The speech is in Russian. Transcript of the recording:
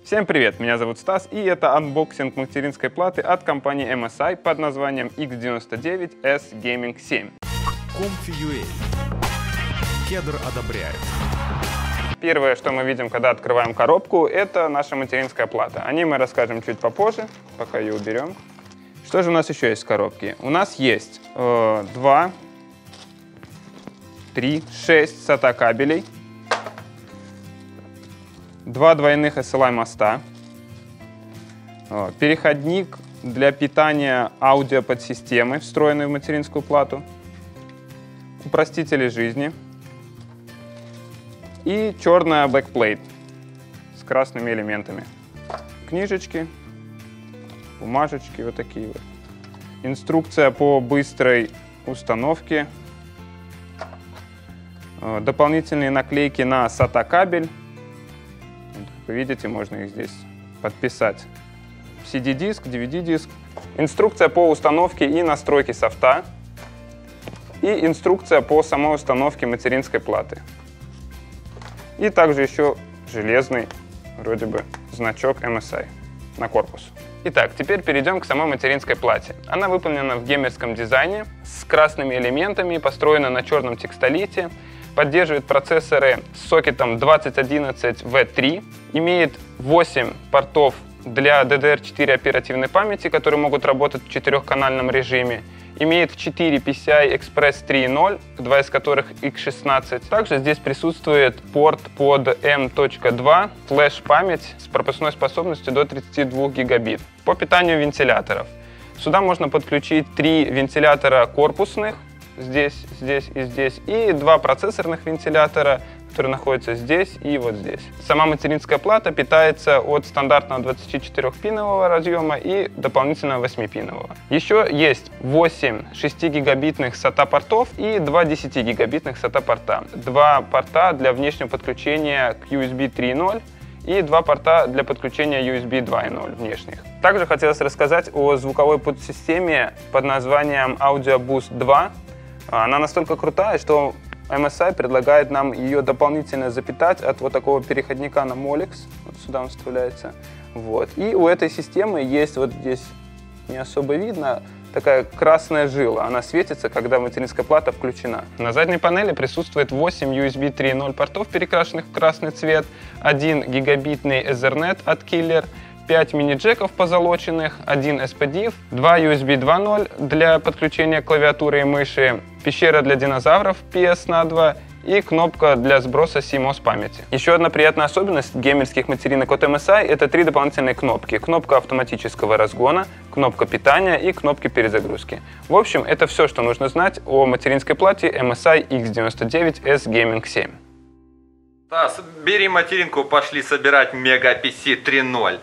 Всем привет, меня зовут Стас, и это анбоксинг материнской платы от компании MSI под названием X99S Gaming 7. Comfy.ua. Кедр одобряет. Первое, что мы видим, когда открываем коробку, это наша материнская плата. О ней мы расскажем чуть попозже, пока ее уберем. Что же у нас еще есть в коробке? У нас есть 2, 3, 6 SATA кабелей, 2 двойных SLI моста, переходник для питания аудиоподсистемы, встроенный в материнскую плату, упростители жизни и черная бэкплейт с красными элементами. Книжечки, бумажечки вот такие вот. Инструкция по быстрой установке, дополнительные наклейки на SATA кабель. Вы видите, можно их здесь подписать. CD-диск, DVD-диск. Инструкция по установке и настройке софта. И инструкция по самой установке материнской платы. И также еще железный, вроде бы, значок MSI на корпус. Итак, теперь перейдем к самой материнской плате. Она выполнена в геймерском дизайне, с красными элементами, построена на черном текстолите. Поддерживает процессоры с сокетом 2011V3, имеет 8 портов для DDR4 оперативной памяти, которые могут работать в 4-канальном режиме, имеет 4 PCI Express 3.0, 2 из которых X16. Также здесь присутствует порт под M.2 флеш-память с пропускной способностью до 32 гигабит. По питанию вентиляторов. Сюда можно подключить 3 вентилятора корпусных, здесь, здесь и здесь, и 2 процессорных вентилятора, которые находятся здесь и вот здесь. Сама материнская плата питается от стандартного 24-пинового разъема и дополнительного 8-пинового. Еще есть 8 6-гигабитных SATA-портов и 2 10-гигабитных SATA-порта. 2 порта для внешнего подключения к USB 3.0 и 2 порта для подключения USB 2.0 внешних. Также хотелось рассказать о звуковой подсистеме под названием Audio Boost 2. Она настолько крутая, что MSI предлагает нам ее дополнительно запитать от вот такого переходника на Molex. Вот сюда он вставляется. Вот. И у этой системы есть, вот здесь не особо видно, такая красная жила. Она светится, когда материнская плата включена. На задней панели присутствует 8 USB 3.0 портов, перекрашенных в красный цвет, 1 гигабитный Ethernet от Killer, 5 мини-джеков позолоченных, 1 SPDIF, 2 USB 2.0 для подключения клавиатуры и мыши, пещера для динозавров PS на 2 и кнопка для сброса CMOS памяти. Еще одна приятная особенность геймерских материнок от MSI — это 3 дополнительные кнопки. Кнопка автоматического разгона, кнопка питания и кнопки перезагрузки. В общем, это все, что нужно знать о материнской плате MSI X99S Gaming 7. Стас, бери материнку, пошли собирать Mega PC 3.0.